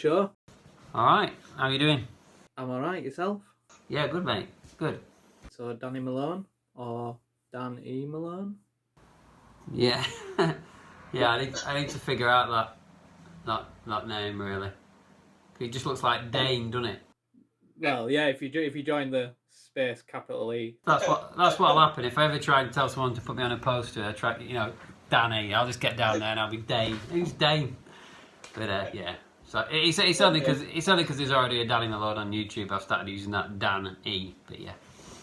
show. Alright, how are you doing? I'm alright, yourself? Yeah, good mate, good. So Danny Malone or Dan E. Malone? Yeah, yeah. I need to figure out that name really. It just looks like Dane, doesn't it? Well, yeah. If you join the space capital E. That's what'll happen if I ever try and tell someone to put me on a poster. I try, Danny. I'll just get down there and I'll be Dane. Who's Dane? But yeah. So it's only because there's already a Danny Malone on YouTube. I've started using that Dan E. But yeah.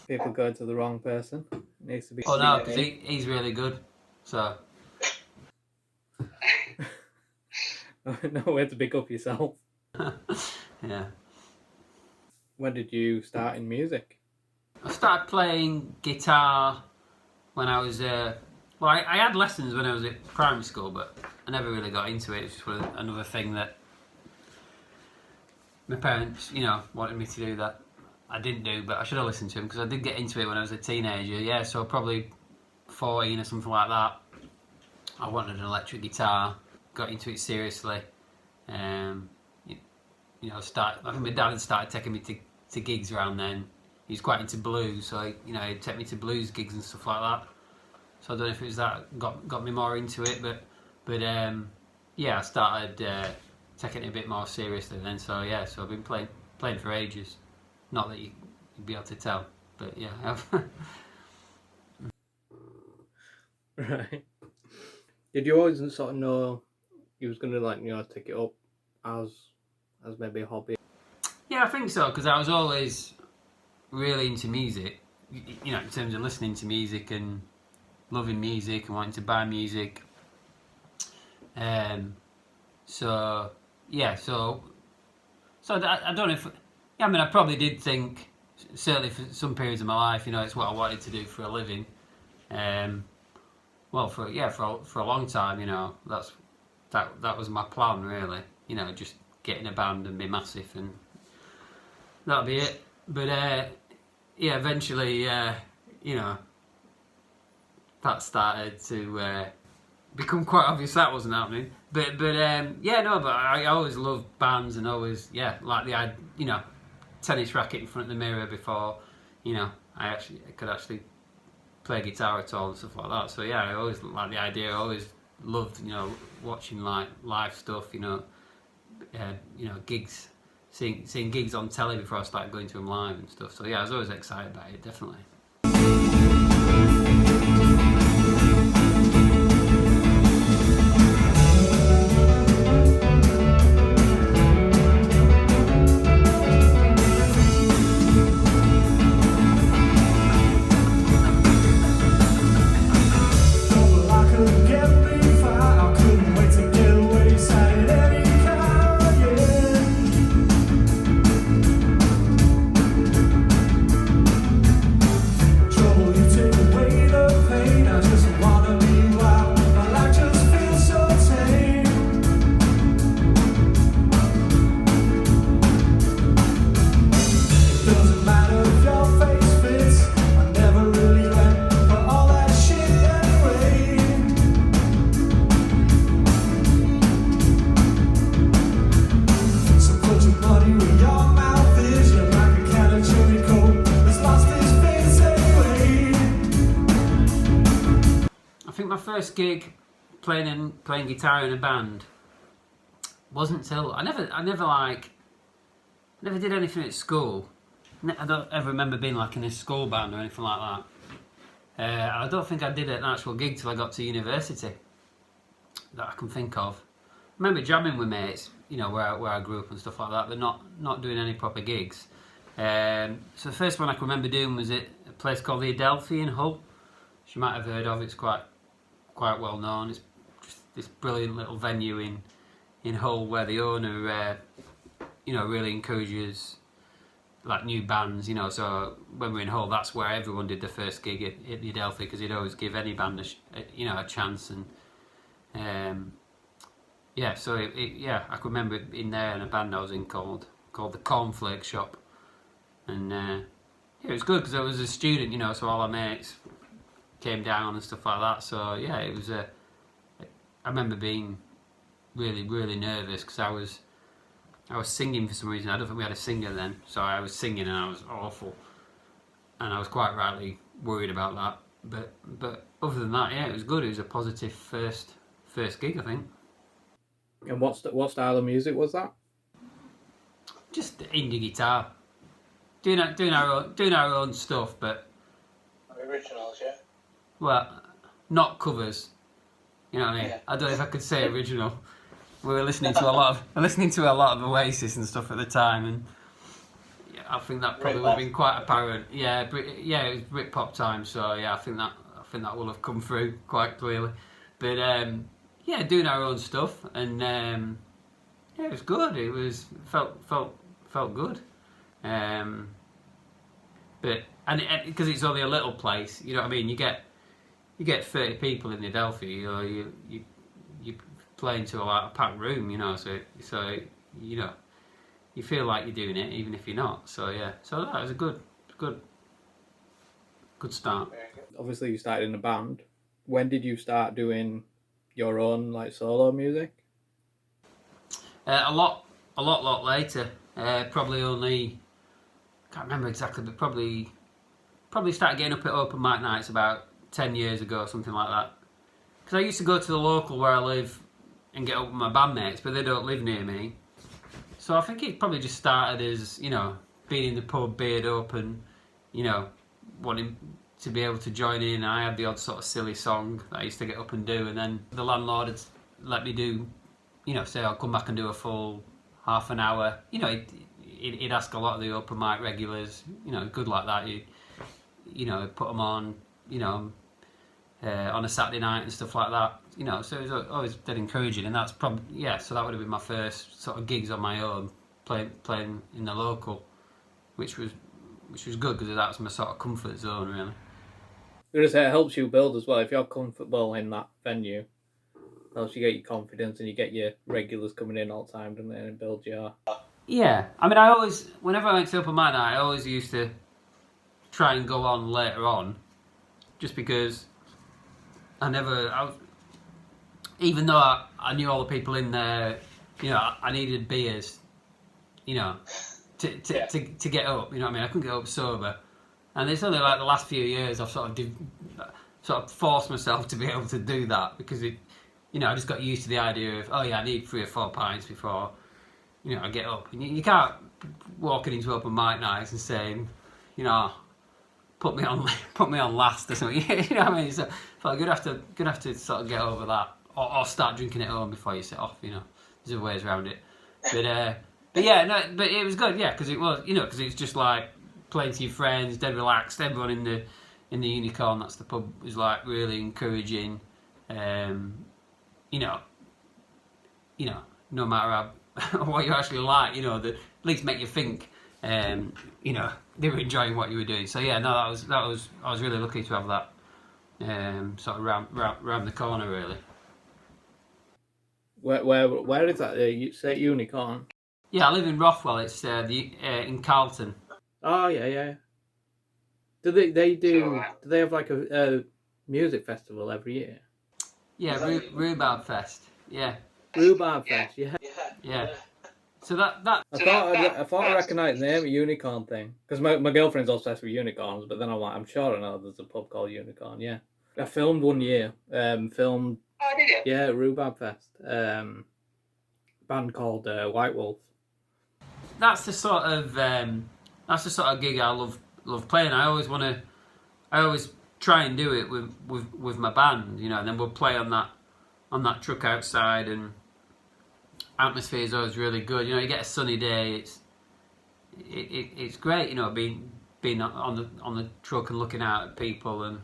People go to the wrong person. It needs to be. Oh no, because he's really good. So. No way to pick up yourself. Yeah. When did you start in music? I started playing guitar when I was I had lessons when I was at primary school, but I never really got into it. It's just another thing that my parents, wanted me to do that I didn't do, but I should have listened to them because I did get into it when I was a teenager. Yeah, so probably 14 or something like that. I wanted an electric guitar, got into it seriously. I think my dad had started taking me to gigs around then. He was quite into blues, so he'd take me to blues gigs and stuff like that. So I don't know if it was that got me more into it, but I started taking it a bit more seriously then. So yeah, so I've been playing for ages. Not that you'd be able to tell, but yeah, I have. Right. Did you always sort of know you was gonna take it up as maybe a hobby? Yeah, I think so, because I was always really into music, in terms of listening to music and loving music and wanting to buy music. So I don't know if, I probably did think, certainly for some periods of my life, it's what I wanted to do for a living. For a long time, that was my plan really, just get in a band and be massive and that'll be it. But eventually, that started to become quite obvious that wasn't happening. But I always loved bands and always like tennis racket in front of the mirror before I could actually play guitar at all and stuff like that. So yeah, I always liked the idea. I always loved watching like live stuff. Gigs. Seeing gigs on telly before I started going to them live and stuff. So yeah, I was always excited about it, definitely. First gig playing guitar in a band wasn't till I never did anything at school. I don't ever remember being like in a school band or anything like that. I don't think I did an actual gig till I got to university that I can think of. I remember jamming with mates, where I grew up and stuff like that, but not doing any proper gigs. So the first one I can remember doing was at a place called the Adelphi in Hull, which you might have heard of. It's quite well known. It's just this brilliant little venue in Hull where the owner really encourages like new bands. So when we're in Hull, that's where everyone did their first gig at the Adelphi, because he'd always give any band a chance. And so I could remember in there in a band I was in called the Cornflake Shop, and it was good because I was a student, so all our mates came down and stuff like that. So yeah, it was I remember being really nervous because I was I was singing for some reason. I don't think we had a singer then, so I was singing and I was awful, and I was quite rightly worried about that. But other than that, yeah, it was good. It was a positive first gig, I think. And what style of music was that? Just indie guitar, doing our own stuff, but Originals, yeah. well, not covers. You know what I mean? Yeah. I don't know if I could say original. We were listening to a lot of Oasis and stuff at the time, and yeah, I think that probably would have been quite apparent. Yeah, it was Britpop time, so yeah, I think that will have come through quite clearly. But yeah, doing our own stuff, and yeah, it was good. It was felt good. But because it's only a little place, you know what I mean. You get 30 people in Adelphi, or you play into a packed room, you know. So you know, you feel like you're doing it even if you're not. So yeah, so that was a good start. Obviously, you started in a band. When did you start doing your own like solo music? A lot later. Probably only, can't remember exactly, but probably started getting up at open mic nights about 10 years ago, something like that. Because I used to go to the local where I live and get up with my bandmates, but they don't live near me. So I think it probably just started as, you know, being in the pub, beard up, and, you know, wanting to be able to join in. I had the odd sort of silly song that I used to get up and do, and then the landlord had let me do, you know, say I'll come back and do a full half an hour. You know, he'd ask a lot of the open mic regulars, you know, good like that. You know, put them on, you know, on a Saturday night and stuff like that. You know, so it was always dead encouraging, and that's probably, yeah. So that would have been my first sort of gigs on my own, playing in the local, which was good because that's my sort of comfort zone, really. I'm gonna say it helps you build as well if you're comfortable in that venue. Helps you get your confidence and you get your regulars coming in all the time, doesn't it? And it builds your. Yeah, I mean, I always, whenever I went to open mic night, I always used to try and go on later on, just because even though I knew all the people in there, you know, I needed beers, you know, to get up. You know what I mean? I couldn't get up sober, and it's only like the last few years I've sort of forced myself to be able to do that, because it, you know, I just got used to the idea of, oh yeah, I need 3 or 4 pints before, you know, I get up. And you can't walking into open mic nights and saying, you know, put me on last or something. You know what I mean? So I'm gonna have to sort of get over that, or start drinking at home before you set off. You know, there's ways around it. But yeah, no, but it was good. Yeah, because it was, you know, because it's just like playing to your friends, dead relaxed. Everyone in the Unicorn, that's the pub, was like really encouraging. You know, no matter how, what you're actually like, you know, that at least make you think. You know, they were enjoying what you were doing. So yeah, no, I was really lucky to have that sort of round the corner, really. Where is that? You say Unicorn? Yeah, I live in Rothwell. It's in Carlton. Oh yeah. Do do they have like a music festival every year? Yeah, Rhubarb Fest. Yeah. Rhubarb Fest. Yeah. So that I thought I recognised the name of Unicorn thing, because my girlfriend's obsessed with unicorns. But then I'm like, I'm sure I know there's a pub called Unicorn. Yeah, I filmed one year. Oh, did you? Yeah, Rhubarb Fest. Band called White Wolf. That's the sort of gig I love playing. I always try and do it with my band, you know, and then we'll play on that truck outside, and atmosphere is always really good. You know, you get a sunny day, it's great, you know, being on the truck and looking out at people, and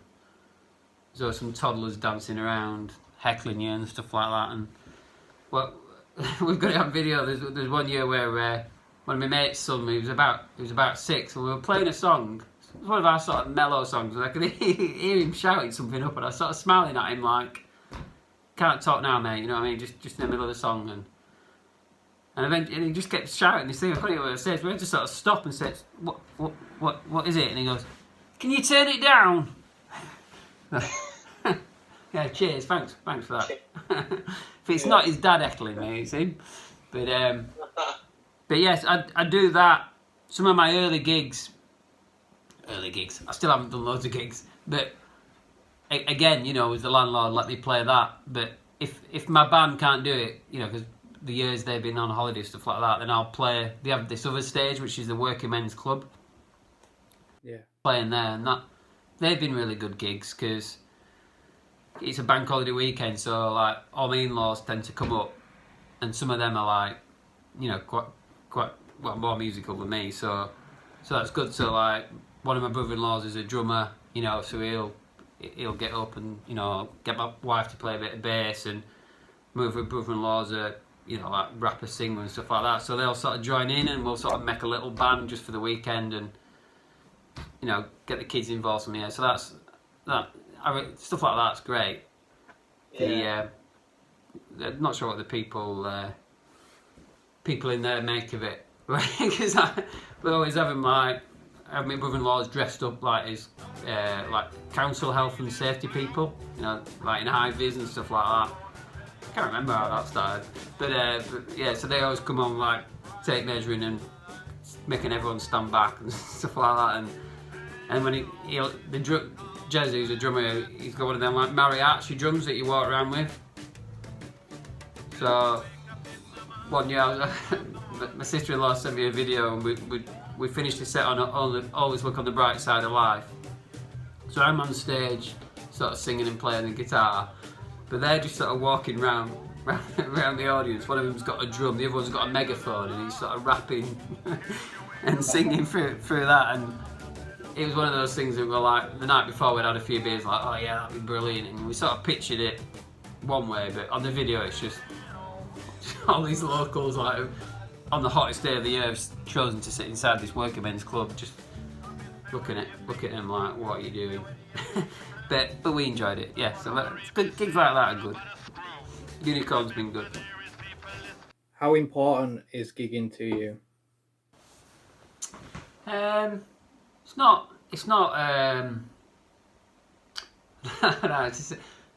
there's always some toddlers dancing around, heckling you and stuff like that. And well, we've got it on video. There's one year where one of my mates' son, he was about 6, and we were playing a song. It was one of our sort of mellow songs, and I could hear him shouting something up, and I was sort of smiling at him like, "Can't talk now, mate." You know what I mean? Just in the middle of the song, and eventually he just kept shouting this thing. I couldn't hear what it says. We had to sort of stop and say, "What is it?" And he goes, "Can you turn it down?" Yeah, cheers, thanks for that. If it's not his dad heckling me, it's him. But But yes, I do that. Some of my early gigs, I still haven't done loads of gigs, but again, you know, as the landlord, let me play that. But if my band can't do it, you know, because the years they've been on holiday, stuff like that, then I'll play. They have this other stage, which is the Working Men's Club. Yeah. Playing there, and they've been really good gigs because it's a bank holiday weekend, so like all my in-laws tend to come up, and some of them are like, you know, quite well, more musical than me, so that's good. So like one of my brother-in-laws is a drummer, you know, so he'll get up and, you know, get my wife to play a bit of bass, and my other brother-in-laws are, you know, like rapper, singer and stuff like that, so they'll sort of join in and we'll sort of make a little band just for the weekend and, you know, get the kids involved from here. So that's stuff like that's great. Yeah. I'm not sure what the people in there make of it, because we always have them like, have my brother-in-law's dressed up like his like council health and safety people, you know, like in high vis and stuff like that. I can't remember how that started, but yeah, so they always come on like tape measuring and making everyone stand back and stuff like that, and when Jez, who's a drummer, he's got one of them like mariachi drums that you walk around with. So one year, my sister-in-law sent me a video, and we finished the set on Always Look on the Bright Side of Life. So I'm on stage, sort of singing and playing the guitar, but they're just sort of walking around the audience. One of them's got a drum, the other one's got a megaphone, and he's sort of rapping and singing through that. And it was one of those things that were like, the night before we'd had a few beers, like, oh yeah, that'd be brilliant, and we sort of pictured it one way, but on the video it's just all these locals, like, on the hottest day of the year, have chosen to sit inside this Working Men's Club, just looking at him like, what are you doing? but we enjoyed it, yeah. So gigs like that are good. Unicorn's been good. How important is gigging to you? It's not. No,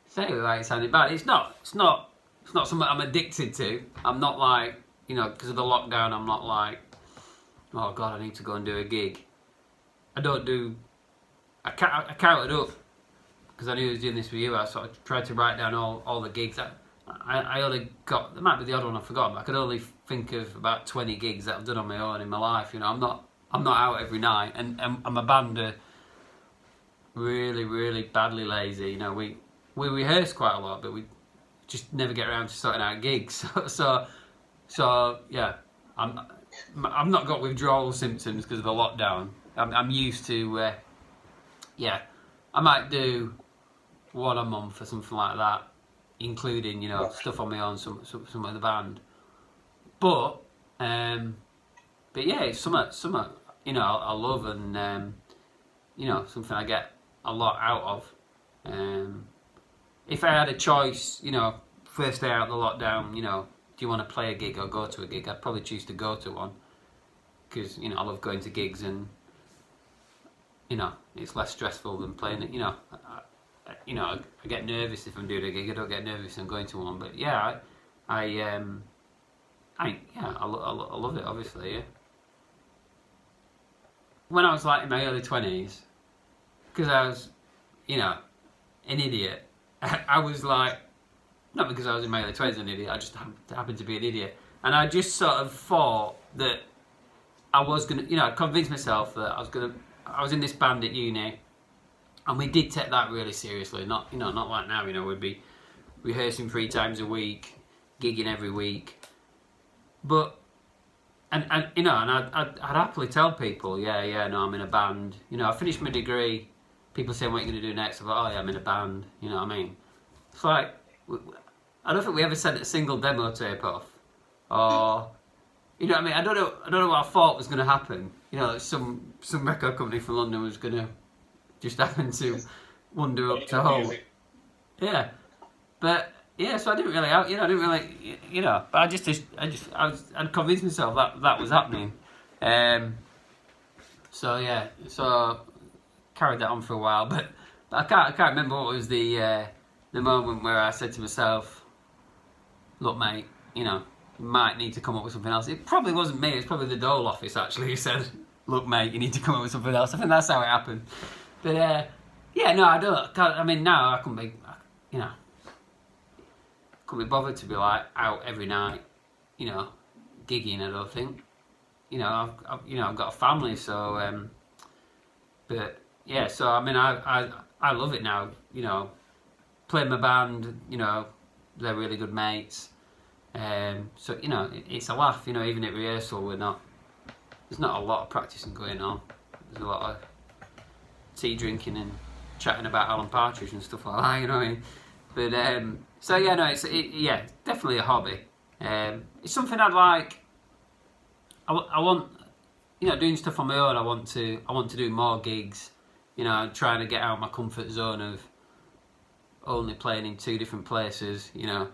say it without it sounding bad. It's not something I'm addicted to. I'm not like, you know, because of the lockdown, I'm not like, oh God, I need to go and do a gig. I counted up, because I knew I was doing this with you. I sort of tried to write down all the gigs. I only got, there might be the odd one I forgot, but I could only think of about 20 gigs that I've done on my own in my life. You know, I'm not out every night, and my band are really, really badly lazy. You know, we rehearse quite a lot, but we just never get around to sorting out gigs. So yeah, I've not got withdrawal symptoms because of the lockdown. I'm used to, yeah, I might do one a month or something like that, including, you know, stuff on my own, some of the band. But yeah, it's something you know, I love, and you know, something I get a lot out of. If I had a choice, you know, first day out of the lockdown, you know, do you want to play a gig or go to a gig? I'd probably choose to go to one, because, you know, I love going to gigs, and, you know, it's less stressful than playing it. You know, I get nervous if I'm doing a gig. I don't get nervous if I'm going to one. But yeah, I love it, obviously. Yeah. When I was like in my early 20s, because I was, you know, an idiot. I was like, not because I was in my early 20s an idiot, I just happened to be an idiot. And I just sort of thought that I was going to, you know, I convinced myself that I was in this band at uni, and we did take that really seriously. Not like now, you know, we'd be rehearsing 3 times a week, gigging every week. But, and you know, and I'd happily tell people, yeah, no, I'm in a band. You know, I finished my degree, people say, what are you going to do next? I'm like, oh yeah, I'm in a band, you know what I mean? It's like, I don't think we ever sent a single demo tape off, or, you know what I mean? I don't know what I thought was going to happen. You know, like some record company from London was going to just happen to wander up to Hull. Yeah, but yeah, so I didn't really, but I'd convinced myself that was happening. So yeah, so carried that on for a while, but I can't remember what was the moment where I said to myself, look mate, you know, you might need to come up with something else. It probably wasn't me. It's probably the Dole office actually who said, "Look, mate, you need to come up with something else." I think that's how it happened. But yeah, no, I don't. I mean, now I couldn't be, you know, couldn't be bothered to be like out every night, you know, gigging. I don't think, you know, I've got a family, so. But yeah, so I mean, I love it now. You know, playing my band. You know, they're really good mates. So you know, it's a laugh. You know, even at rehearsal, there's not a lot of practicing going on. There's a lot of tea drinking and chatting about Alan Partridge and stuff like that. You know what I mean? But so yeah, no, it's definitely a hobby. It's something I'd like. I want, you know, doing stuff on my own. I want to do more gigs. You know, trying to get out of my comfort zone of only playing in 2 different places. You know,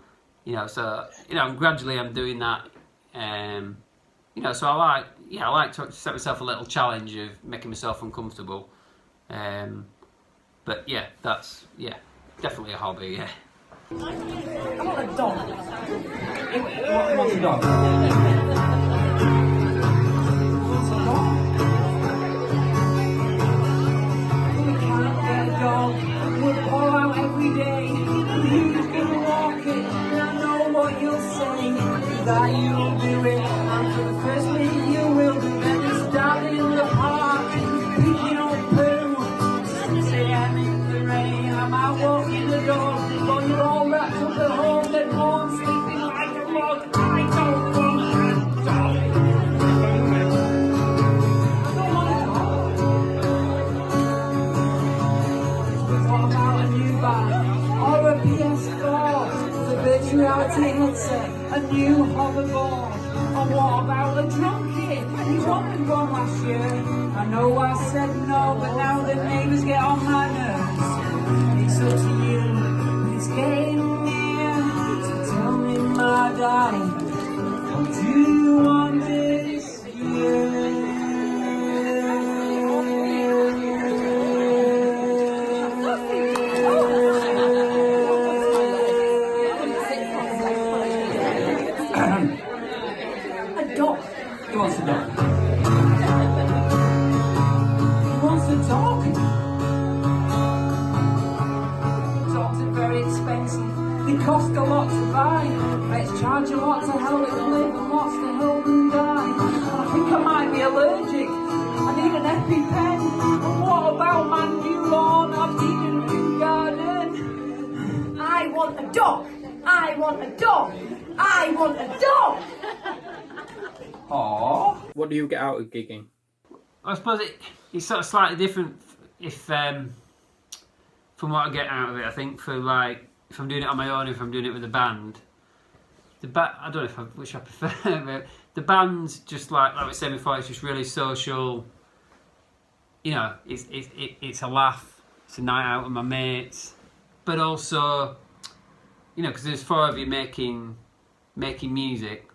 so you know, gradually I'm doing that. You know, so I like to set myself a little challenge of making myself uncomfortable. But yeah, that's definitely a hobby. Yeah. I want a dog. What wants a dog? We'll go out every day. Who's gonna walk it? And I know what you'll say. That you'll do it. And for the first minute you will do. Then it's down in the park, picking up poo. 6 a.m. in the rain. I'm out walking the dog. While you're all wrapped up at home, then home sleeping like a log. I don't want a dog. I don't want a dog. What about a new band or a PS4, the virtual reality headset, a new hoverboard? Or what about a drum kit? You wanted one last year. I know I said no, but now the neighbours get on my nerves. It's up to you, but it's getting near. So tell me, my darling, what do you want this year? A dog. He wants a dog. He wants a dog. Dogs are very expensive. They cost a lot to buy. Let's charge a lot to help them live and lots to help them die. And I think I might be allergic. I need an EpiPen. And what about my new lawn? I need a new garden. I want a dog. I want a dog. I want a dog. Aww. What do you get out of gigging? I suppose it's sort of slightly different if from what I get out of it. I think for like if I'm doing it on my own, if I'm doing it with a band, I don't know which I prefer. But the band's just like we said before, it's just really social. You know, it's a laugh. It's a night out with my mates, but also, you know, because there's 4 of you making music.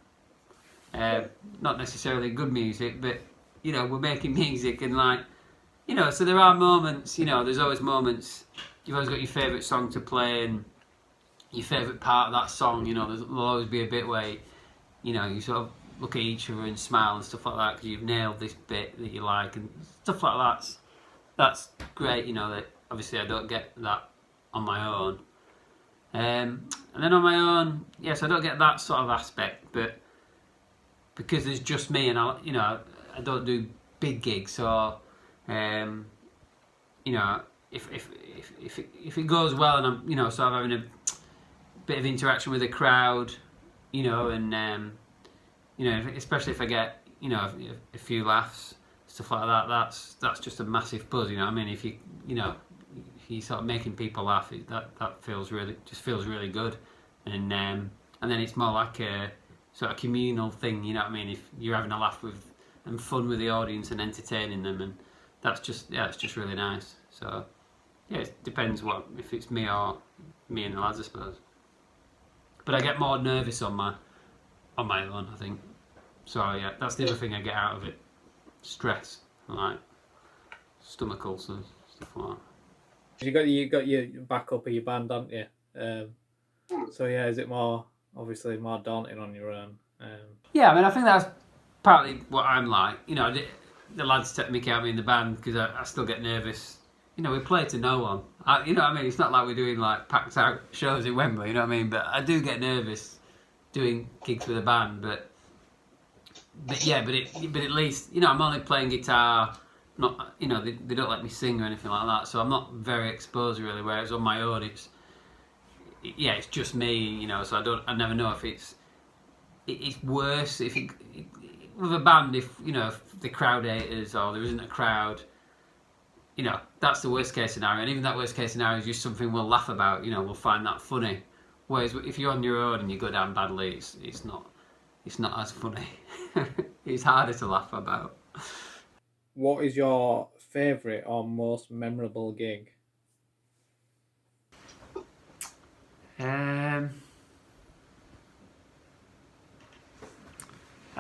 Not necessarily good music, but you know, we're making music and like, you know, so there are moments, you know, there's always moments, you've always got your favourite song to play and your favourite part of that song, you know, there'll always be a bit where, you know, you sort of look at each other and smile and stuff like that because you've nailed this bit that you like and stuff like that. That's great, you know, that obviously I don't get that on my own. And then on my own, yes, I don't get that sort of aspect, but because there's just me and I don't do big gigs, so you know, if it goes well and I'm, you know, sort of having a bit of interaction with the crowd, you know, and you know, especially if I get, you know, a few laughs, stuff like that, that's just a massive buzz, you know what I mean? If you sort of making people laugh, that feels really good, and then it's more like a sort of communal thing, you know what I mean? If you're having a laugh with and fun with the audience and entertaining them, and it's just really nice. So yeah, it depends if it's me or me and the lads, I suppose. But I get more nervous on my own, I think. So yeah, that's the other thing I get out of it: stress, like stomach ulcers, stuff like that. You got your backup of your band, haven't you? So yeah, is it obviously more daunting on your own? Yeah, I mean, I think that's partly what I'm like. You know, the lads take me out of me in the band because I still get nervous. You know, we play to no one. You know what I mean? It's not like we're doing like packed out shows in Wembley, you know what I mean? But I do get nervous doing gigs with a band. But at least, you know, I'm only playing guitar. Not, you know, they don't let me sing or anything like that, so I'm not very exposed really. Whereas on my own, it's just me, you know. So I never know if it's worse with a band, if you know, if the crowd haters or there isn't a crowd, you know, that's the worst case scenario. And even that worst case scenario is just something we'll laugh about, you know, we'll find that funny. Whereas if you're on your own and you go down badly, it's not as funny. It's harder to laugh about. What is your favourite or most memorable gig? I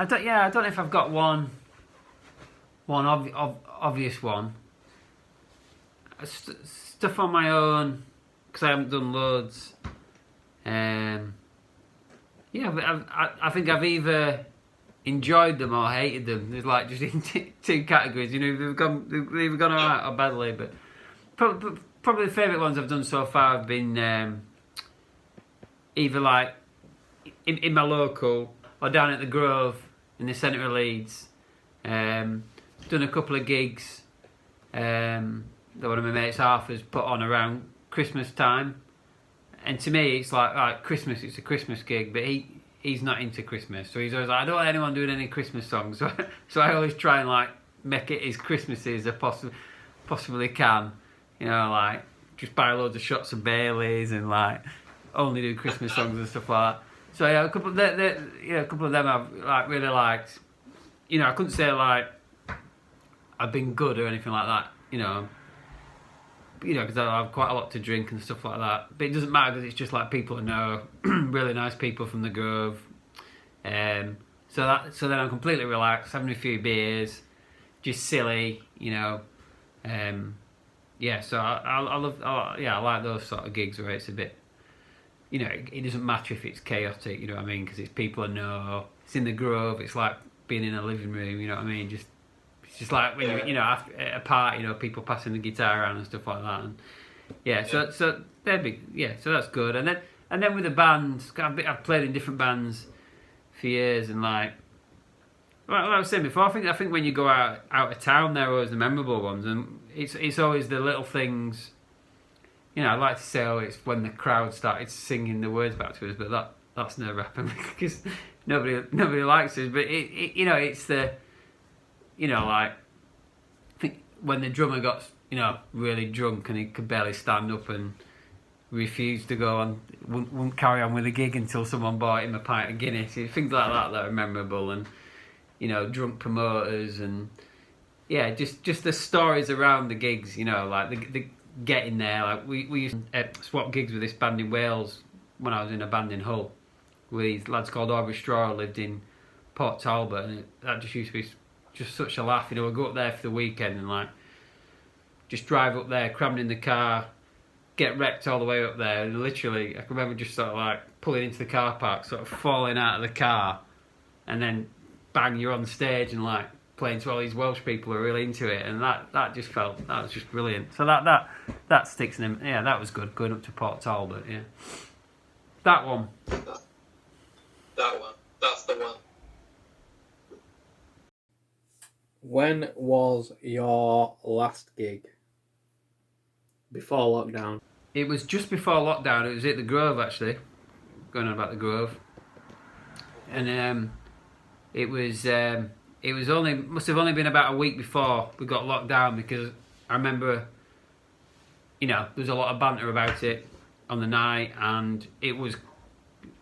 don't know if I've got one obvious one. Stuff on my own, because I haven't done loads. I think I've either enjoyed them or hated them. There's like just in two categories. You know, they've either gone alright or badly. But probably the favourite ones I've done so far have been either like in my local or down at the Grove in the centre of Leeds. Done a couple of gigs that one of my mates Arthur's put on around Christmas time, and to me it's like Christmas. It's a Christmas gig, but he's not into Christmas, so he's always like, I don't want anyone doing any Christmas songs. So I always try and like make it as Christmassy as I possibly can. You know, like just buy loads of shots of Baileys and like only do Christmas songs and stuff like that. So yeah, a couple of them I've like really liked. You know, I couldn't say like I've been good or anything like that. You know, because I have quite a lot to drink and stuff like that. But it doesn't matter because it's just like people I know, really nice people from the Grove. So then I'm completely relaxed, having a few beers, just silly, you know. So I like those sort of gigs where it's a bit, you know, it doesn't matter if it's chaotic, you know what I mean, because it's people I know. It's in the Grove. It's like being in a living room, you know what I mean. It's just like when you know, after at a party, you know, people passing the guitar around and stuff like that. And so they'd be so that's good. And then with the bands, I've played in different bands for years, and like I was saying before, I think when you go out of town, they're always the memorable ones, and it's always the little things. You know, I'd like to say, it's when the crowd started singing the words back to us, but that's never happened because nobody likes us. But you know, it's the, you know, like, I think when the drummer got, you know, really drunk and he could barely stand up and refused to go on, wouldn't carry on with the gig until someone bought him a pint of Guinness. Things like that are memorable, and you know, drunk promoters, and just the stories around the gigs. You know, like the getting there. Like we used to swap gigs with this band in Wales when I was in a band in Hull with these lads called Aubrey Straw, who lived in Port Talbot, and that just used to be just such a laugh. You know, we'd go up there for the weekend and like just drive up there, crammed in the car, get wrecked all the way up there, and literally I can remember just sort of like pulling into the car park, sort of falling out of the car, and then bang, you're on stage and like playing to all these Welsh people who are really into it, and that was just brilliant. So that sticks in him. Yeah, that was good, going up to Port Talbot. Yeah, that one. That's the one. When was your last gig? Before lockdown? It was just before lockdown. It was at the Grove, actually. Going on about the Grove, and it must have only been about a week before we got locked down, because I remember, you know, there was a lot of banter about it on the night, and it was,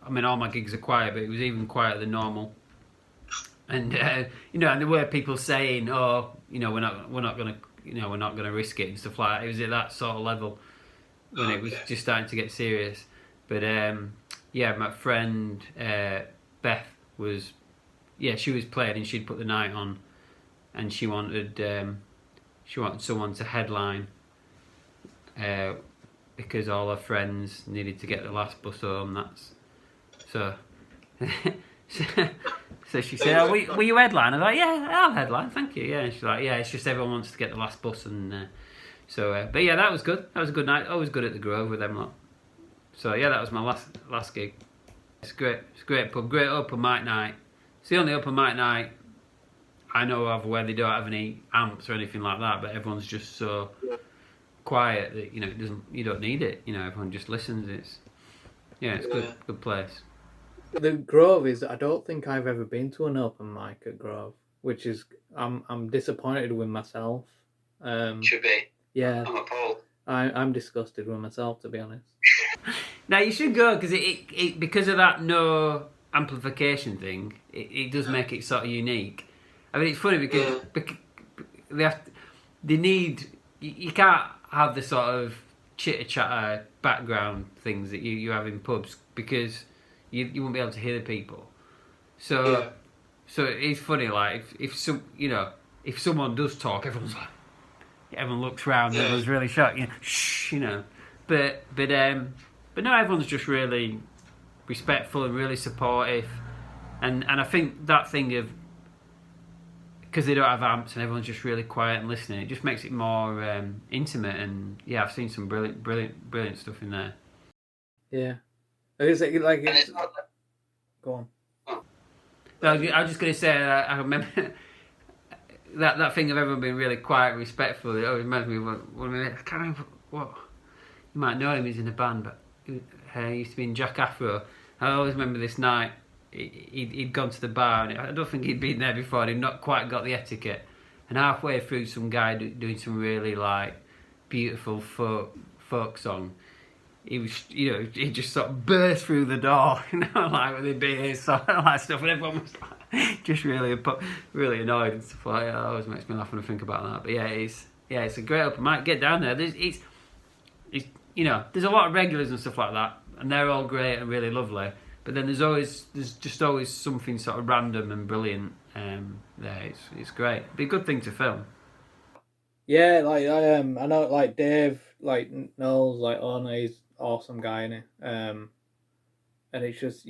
I mean, all my gigs are quiet, but it was even quieter than normal. And you know, and there were people saying, "Oh, you know, we're not gonna risk it" and stuff like that. It was at that sort of level when it was just starting to get serious. But my friend Beth was, she was playing and she'd put the night on, and she wanted someone to headline because all her friends needed to get the last bus home. So she said, oh, will you headline? I was like, yeah, I'll headline, thank you. Yeah, and she's like, yeah, it's just everyone wants to get the last bus. And but yeah, that was good. That was a good night. Always good at the Grove with them lot. So yeah, that was my last gig. It's great. It's a great pub. Great open mic night. It's the only open mic night I know of where they don't have any amps or anything like that, but everyone's just so quiet that you don't need it. Everyone just listens. It's good place. The Grove is. I don't think I've ever been to an open mic at Grove, which is. I'm disappointed with myself. Should be. Yeah. I'm appalled. I'm disgusted with myself, to be honest. Now you should go because it because of that no amplification thing. It does make it sort of unique. I mean, it's funny because they need. You can't have the sort of chitter chatter background things that you have in pubs because you won't be able to hear the people. So it's funny, like if someone does talk, everyone's like, everyone looks round, everyone's really shocked, shh, But no, everyone's just really respectful and really supportive, and I think that thing of because they don't have amps and everyone's just really quiet and listening, it just makes it more intimate. And yeah, I've seen some brilliant stuff in there. Yeah, it's go on. So I was just going to say, I remember that thing of everyone being really quiet and respectful. It always reminds me of one I can't remember what. You might know him, he's in a band, but he used to be in Jack Afro. I always remember this night, he'd gone to the bar, and I don't think he'd been there before, and he'd not quite got the etiquette. And halfway through, some guy doing some really, beautiful folk song, he was, he just sort of burst through the door, with the beers, stuff, and everyone was just really annoyed and stuff like that. It always makes me laugh when I think about that. But yeah, it's a great open mic. Get down there. There's a lot of regulars and stuff like that, and they're all great and really lovely. But then there's just always something sort of random and brilliant there. It's great. It'd be a good thing to film. Yeah, I know Dave, Knowles, Orna, he's awesome guy, innit? And it's just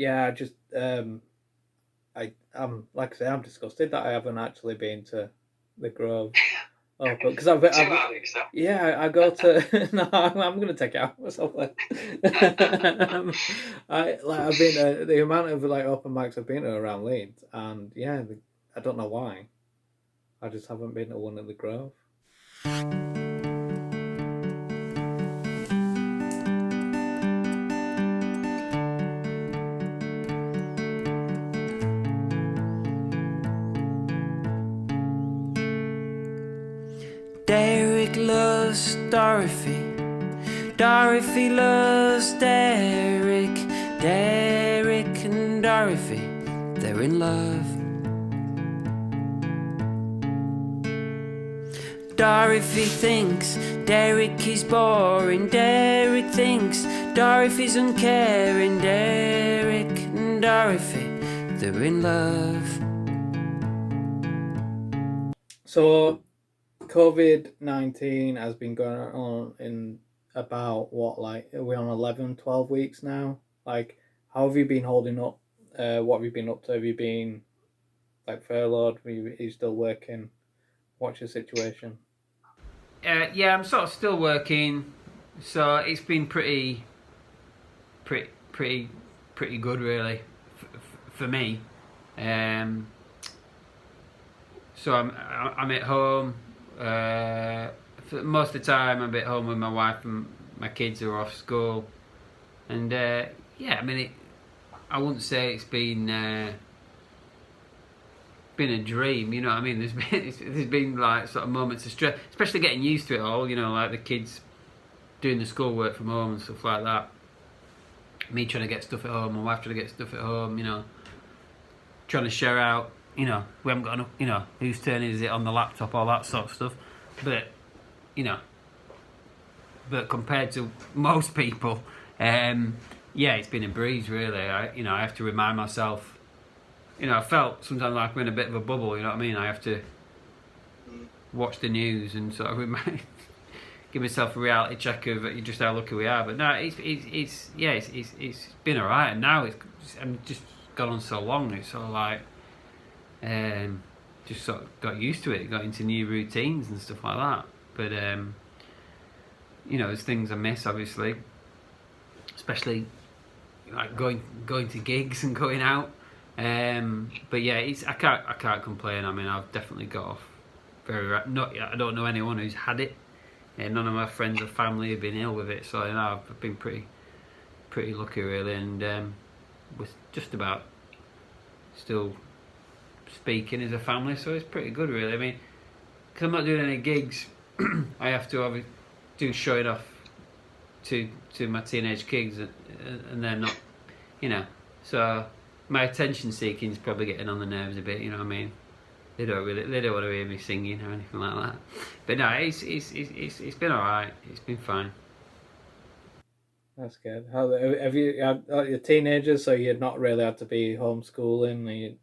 I'm like I say, I'm disgusted that I haven't actually been to the Grove. Oh, because I go to. No, I'm gonna take it out myself. I've been the amount of open mics I've been to around Leeds, and I don't know why. I just haven't been to one at the Grove. Derek loves Dorothy. Dorothy loves Derek. Derek and Dorothy, they're in love. Dorothy thinks Derek is boring. Derek thinks Dorothy's uncaring. Derek and Dorothy, they're in love. So COVID-19 has been going on in about are we on 11, 12 weeks now? How have you been holding up? What have you been up to? Have you been furloughed? Are you still working? What's your situation? Yeah, I'm sort of still working, so it's been pretty good really for me. So I'm at home. For most of the time I'm at home with my wife and my kids are off school, and I I wouldn't say it's been a dream, you know what I mean? There's been sort of moments of stress, especially getting used to it all, the kids doing the schoolwork from home and stuff like that, me trying to get stuff at home, my wife trying to get stuff at home, trying to share out, we haven't got enough, whose turn is it on the laptop, all that sort of stuff. But compared to most people, it's been a breeze really. I have to remind myself, I felt sometimes like we're in a bit of a bubble, you know what I mean? I have to watch the news and sort of give myself a reality check of just how lucky we are. But no, it's been alright, and now I'm just gone on so long, it's sort of like just sort of got used to it, got into new routines and stuff like that. But you know, there's things I miss, obviously, especially like going to gigs and going out. But yeah, I can't complain. I mean, I've definitely got off I don't know anyone who's had it. None of my friends or family have been ill with it, so you know, I've been pretty lucky really, and we're just about still speaking as a family, so it's pretty good really. I mean, because I'm not doing any gigs, I have to do showing off to my teenage kids, and they're not, you know, so my attention seeking is probably getting on the nerves a bit, you know what I mean. They don't want to hear me singing or anything like that. But no, it's been alright. It's been fine. That's good. How have you had your teenagers? So you'd not really had to be homeschooling.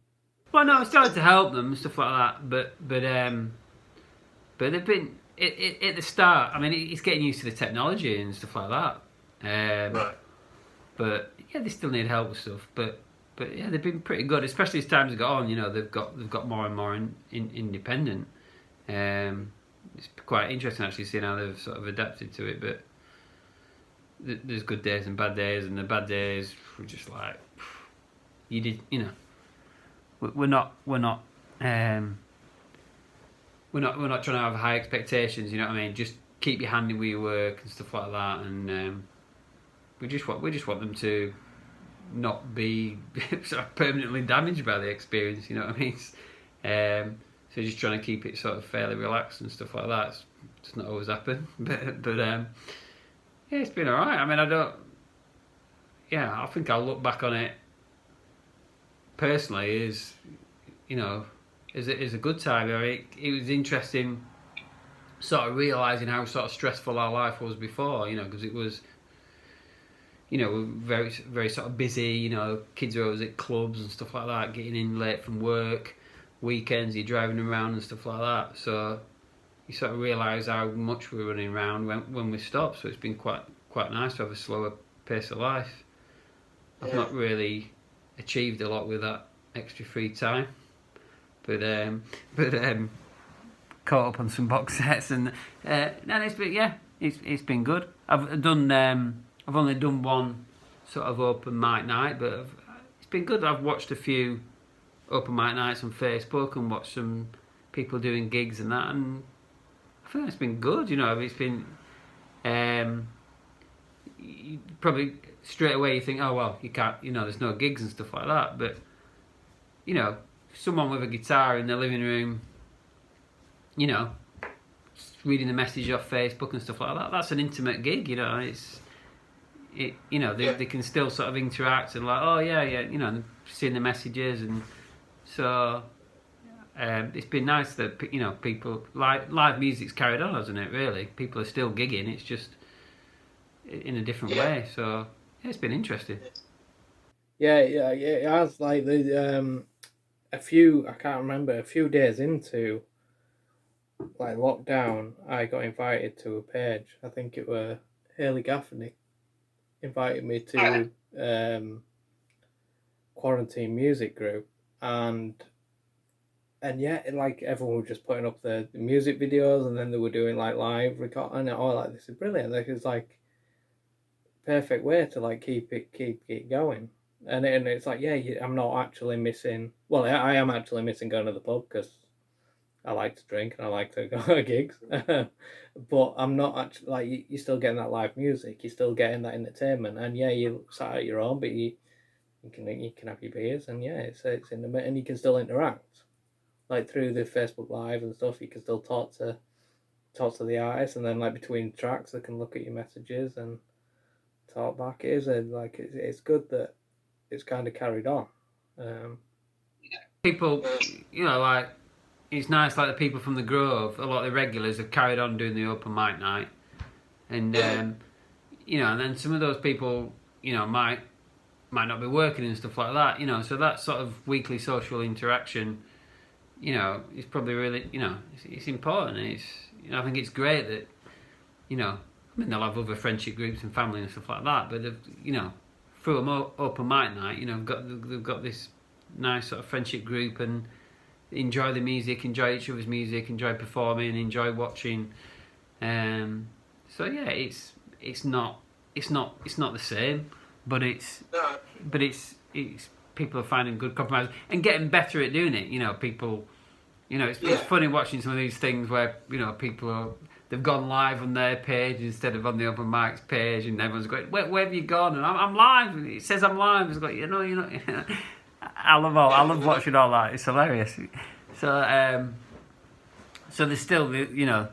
Well, no, I started to help them and stuff like that. But they've been at the start. I mean, it's getting used to the technology and stuff like that. Right. But yeah, they still need help with stuff. But yeah, they've been pretty good, especially as times have gone on. You know, they've got more and more independent. It's quite interesting actually seeing how they've sort of adapted to it. But there's good days and bad days, and the bad days were just like you know. We're not trying to have high expectations. You know what I mean? Just keep your hand in with your work and stuff like that, and we just want them to not be sort of permanently damaged by the experience, you know what I mean? So just trying to keep it sort of fairly relaxed and stuff like that. It's not always happen, but yeah, it's been alright. I mean, I think I'll look back on it personally as, you know, as a good time. I mean, it was interesting sort of realising how sort of stressful our life was before, you know, because it was, you know, we're very, very sort of busy, you know, kids are always at clubs and stuff like that, getting in late from work, weekends you're driving around and stuff like that, so you sort of realise how much we're running around when we stop, so it's been quite nice to have a slower pace of life. I've not really achieved a lot with that extra free time, but caught up on some box sets, and it's been good. I've only done one sort of open mic night, but it's been good. I've watched a few open mic nights on Facebook and watched some people doing gigs and that, and I think it's been good. You know, it's been probably straight away you think, oh well, you can't, you know, there's no gigs and stuff like that, but you know, someone with a guitar in their living room, you know, reading the message off Facebook and stuff like that, that's an intimate gig, you know. You know, they can still sort of interact and like, oh yeah, you know, seeing the messages, and so it's been nice that, you know, people live music's carried on, hasn't it? Really, people are still gigging. It's just in a different way. So yeah, it's been interesting. Yeah, it has. Like a few days into like lockdown, I got invited to a page. I think it were Haley Gaffney invited me to quarantine music group, and yeah, like everyone was just putting up the music videos, and then they were doing like live recording, and all like, this is brilliant. Like, it's like perfect way to like keep it going, and it's like, yeah, I'm not actually missing. Well, I am actually missing going to the pub because I like to drink and I like to go to gigs, but I'm not actually like, you're still getting that live music, you're still getting that entertainment, and yeah, you sat at your own, but you can have your beers, and yeah, it's in the, and you can still interact like through the Facebook Live and stuff. You can still talk to the artist, and then like between tracks, they can look at your messages and talk back. It's good that it's kind of carried on. People, you know, like, it's nice, like the people from the Grove, a lot of the regulars have carried on doing the open mic night, and you know, and then some of those people, you know, might not be working and stuff like that, you know, so that sort of weekly social interaction, you know, is probably really, you know, it's important, and it's, you know, I think it's great that, you know, I mean, they'll have other friendship groups and family and stuff like that, but you know, through an open mic night, you know, they've got this nice sort of friendship group and enjoy the music, enjoy each other's music, enjoy performing, enjoy watching. So yeah, it's not the same, but it's people are finding good compromise and getting better at doing it. You know, people, you know, it's funny watching some of these things where, you know, they've gone live on their page instead of on the open mics page, and everyone's going, where have you gone? And I'm live. It says I'm live. It's like, you know, you're not. I love watching all that. It's hilarious. So so there's still, you know,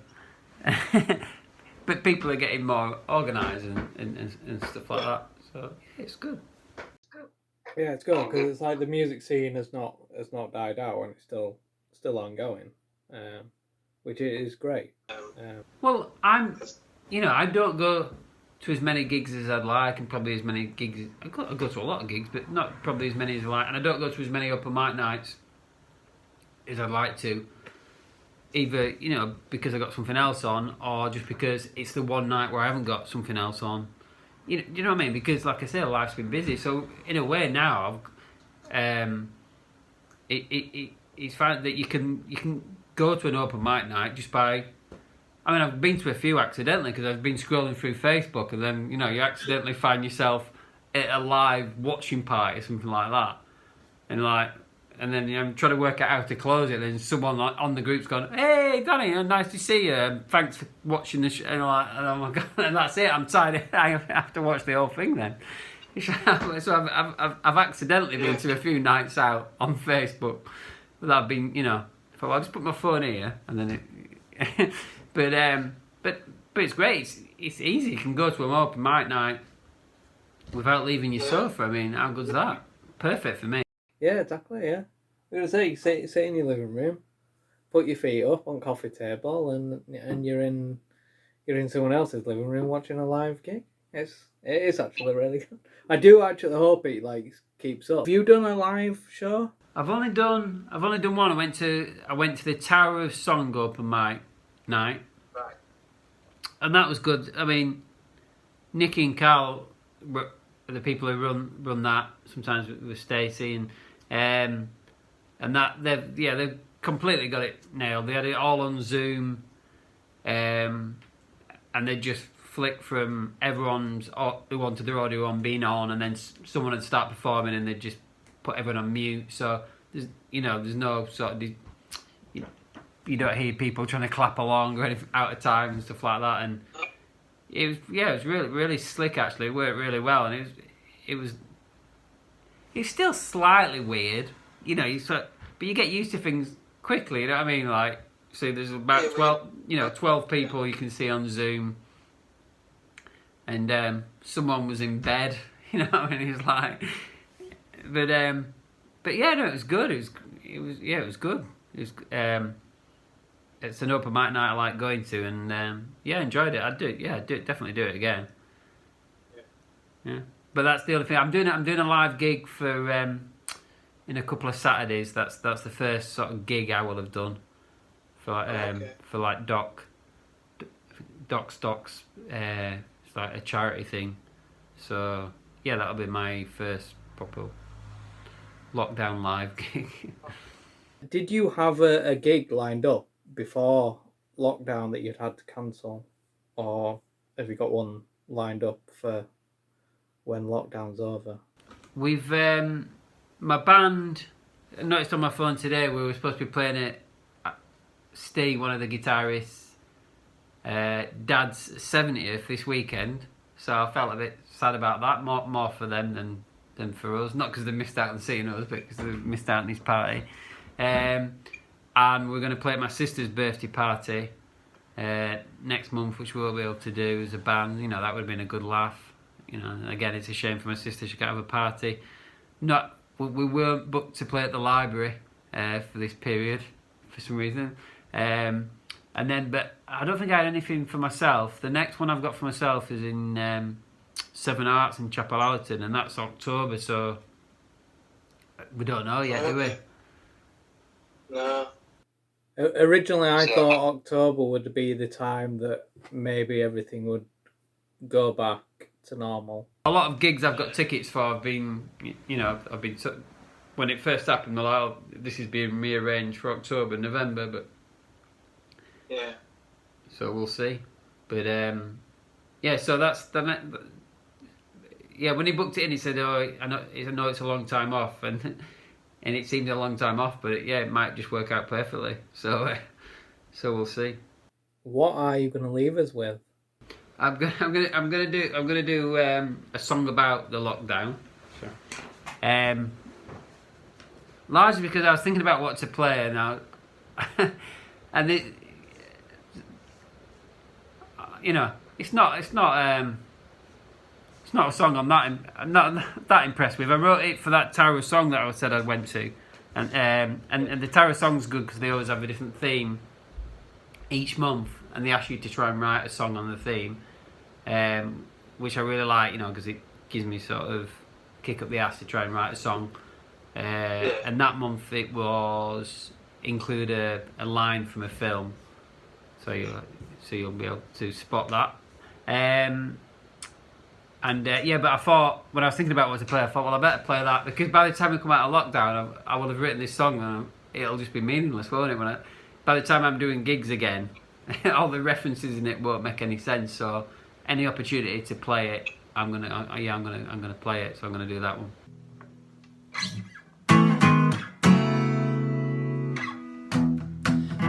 but people are getting more organised and stuff like that. So it's good. Yeah, it's good because it's like the music scene has not died out and it's still ongoing, which is great. Well, I don't go to as many gigs as I'd like, and probably as many gigs. I go to a lot of gigs, but not probably as many as I like. And I don't go to as many open mic nights as I'd like to. Either, you know, because I got something else on, or just because it's the one night where I haven't got something else on. You know what I mean? Because, like I said, life's been busy. So in a way now, it's fine that you can go to an open mic night just by. I mean, I've been to a few accidentally because I've been scrolling through Facebook, and then, you know, you accidentally find yourself at a live watching party or something like that, and then, you know, I'm trying to work out how to close it. Then someone on the group's gone, "Hey, Danny, nice to see you. Thanks for watching the show." And oh my god, and that's it. I'm tired. I have to watch the whole thing then. So I've accidentally been to a few nights out on Facebook without being, you know. I'll just put my phone here, and then it. But it's great. It's easy. You can go to an open mic night without leaving your sofa. I mean, how good's that? Perfect for me. Yeah, exactly. Yeah, I was gonna say, sit in your living room, put your feet up on coffee table, and you're in someone else's living room watching a live gig. It is actually really good. I do actually hope it like keeps up. Have you done a live show? I've only done one. I went to the Tower of Song open mic night, Right. and that was good. I mean, Nicky and Carl were the people who run that sometimes with Stacey, and that they've completely got it nailed. They had it all on Zoom, and they just flick from everyone's who wanted their audio on being on, and then someone would start performing, and they'd just put everyone on mute. So there's no sort of you don't hear people trying to clap along or anything out of time and stuff like that. And it was really really slick actually. It worked really well, and it's still slightly weird, you know. But you get used to things quickly. You know what I mean? Like, so there's about 12 people you can see on Zoom. And someone was in bed, you know what I mean? He was like, but yeah, no, it was good. It was good. It's an open mic night I like going to, and enjoyed it. I'd definitely do it again. Yeah, but that's the other thing. I'm doing a live gig for in a couple of Saturdays. That's the first sort of gig I will have done for like Doc Stocks. It's like a charity thing. So yeah, that'll be my first proper lockdown live gig. Did you have a gig lined up before lockdown that you'd had to cancel, or have you got one lined up for when lockdown's over? We've my band. I noticed on my phone today we were supposed to be playing at Steve, one of the guitarists, Dad's 70th this weekend, so I felt a bit sad about that. More for them than for us. Not because they missed out on seeing us, but because they missed out on his party. And we're going to play at my sister's birthday party next month, which we won't be able to do as a band. You know, that would have been a good laugh. You know, again, it's a shame for my sister she can't have a party. We weren't booked to play at the library for this period for some reason. But I don't think I had anything for myself. The next one I've got for myself is in Seven Arts in Chapel Allerton, and that's October, so we don't know yet, do we? No. Originally, I thought October would be the time that maybe everything would go back to normal. a lot of gigs I've got tickets for. I've been when it first happened, they're like, oh, this is being rearranged for October, November, but Yeah. so we'll see. But yeah, so that's yeah. When he booked it in, he said, "Oh, I know it's a long time off," and it seemed a long time off, but yeah, it might just work out perfectly. So so we'll see. What are you going to leave us with? I'm gonna do a song about the lockdown. Sure. Largely because I was thinking about what to play, and and it, it's not a song I'm not that impressed with. I wrote it for that Tower song that I said I went to, and the Tower song's good because they always have a different theme each month, and they ask you to try and write a song on the theme, which I really like, because it gives me sort of kick up the ass to try and write a song. And that month it was include a line from a film, so you'll be able to spot that. But I thought, when I was thinking about what to play, I thought, well, I better play that, because by the time we come out of lockdown, I will have written this song and it'll just be meaningless, won't it? By the time I'm doing gigs again, all the references in it won't make any sense. So any opportunity to play it, I'm gonna play it. So I'm gonna do that one.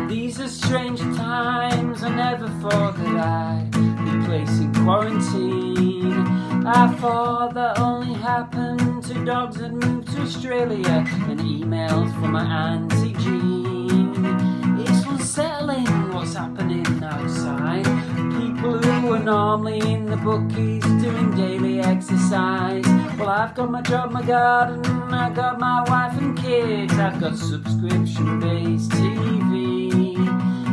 These are strange times. I never thought that I'd be placed in quarantine. I thought that only happened to dogs that moved to Australia and emails from my Auntie Jean. It's unsettling what's happening outside. People who were normally in the bookies doing daily exercise. Well, I've got my job, my garden, I've got my wife and kids, I've got subscription-based TV,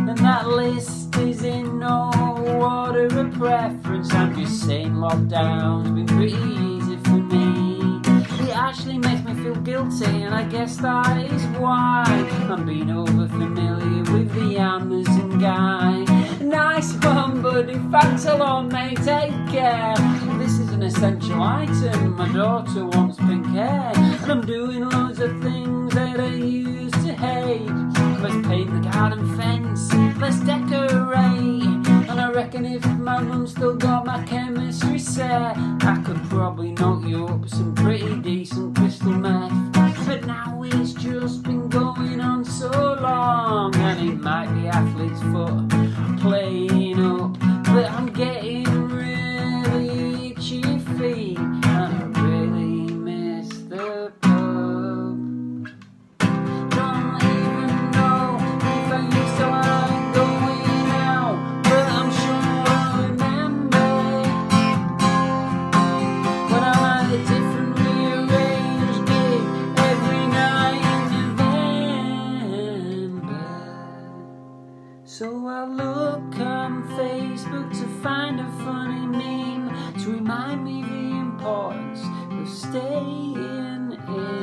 and that list is in no order of preference. I'm just saying lockdown's been pretty easy for me. It actually makes me feel guilty, and I guess that is why I'm being over familiar with the Amazon guy. Nice one, buddy, thanks a lot, mate, take care. This is an essential item, my daughter wants pink hair, and I'm doing loads of things that I used to hate. Let's paint the garden fence, let's decorate, and I reckon if my mum still got my chemistry set, I could probably knock you up with some pretty decent crystal meth. But now it's just been going on so long, and it might be athlete's foot playing up, but I'm getting really itchy feet, and I really miss the pub. Don't even know if I used to like going out, but I'm sure I remember when I had a different rearranged gig every night in November. So I look on Facebook to find a funny meme to remind me the importance of staying in.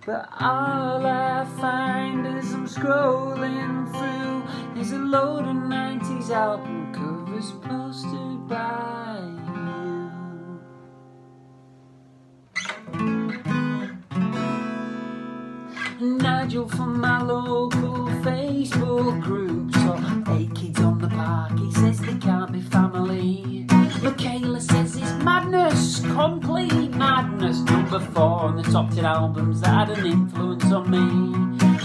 But all I find as I'm scrolling through is a load of 90s album covers posted by you. Nigel from my local Facebook group saw 8 kids on the park, he says they can't be family. Michaela says it's madness, complete madness. Number 4 on the top 10 albums that had an influence on me.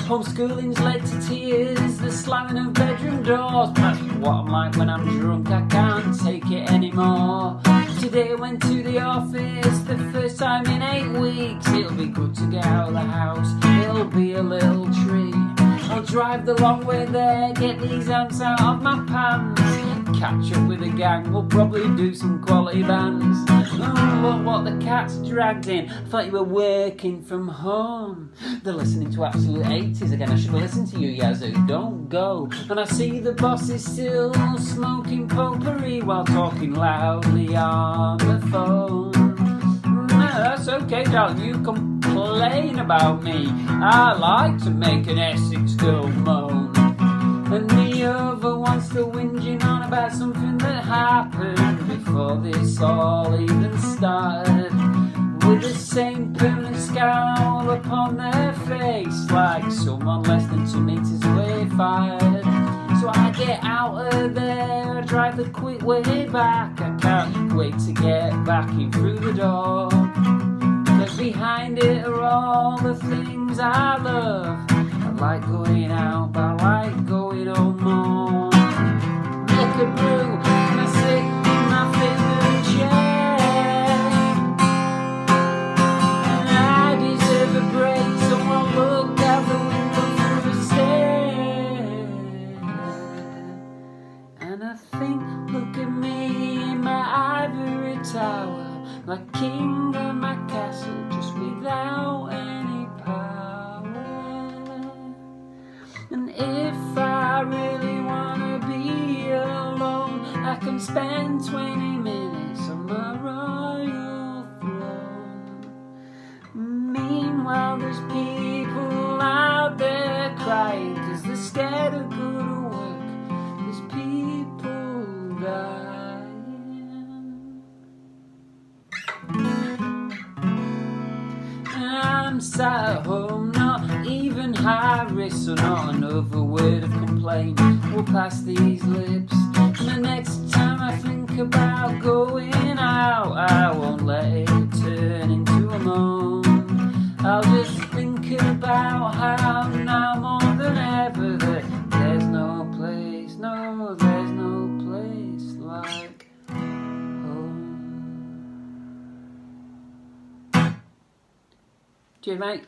Homeschooling's led to tears, the slamming of bedroom doors. That's what I'm like when I'm drunk, I can't take it anymore. Today I went to the office, the first time in 8 weeks. It'll be good to get out of the house, it'll be a little treat. I'll drive the long way there, get these ants out of my pants, catch up with the gang, we'll probably do some quality bands. Oh, look what the cat's dragged in, I thought you were working from home. They're listening to Absolute 80s again, I should have listened to you, Yazoo, don't go. And I see the boss is still smoking potpourri while talking loudly on the phone. That's okay, darling, you complain about me, I like to make an Essex girl moan. And the other one's still whinging on about something that happened before this all even started with the same permanent scowl upon their face, like someone less than 2 meters away fired. So I get out of there, drive the quick way back. I can't wait to get back in through the door, cause behind it are all the things I love. I like going out, but I like going home more. Milk and brew, and I sit in my favourite chair, and I deserve a break, so I'll look out the window through the stare. And I think, look at me in my ivory tower, my king and my castle, just without any power. And if I really wanna be alone, I can spend 20 minutes on my royal throne. Meanwhile, there's people out there crying, cause they're scared of go to work. There's people dying. I'm sat at home, not even high risk, so not another word of complaint will pass these lips. And the next time I think about going out, I won't let it turn into a moan. I'll just think about how now more than ever that there's no place, no, there's no place like home. Cheers, mate.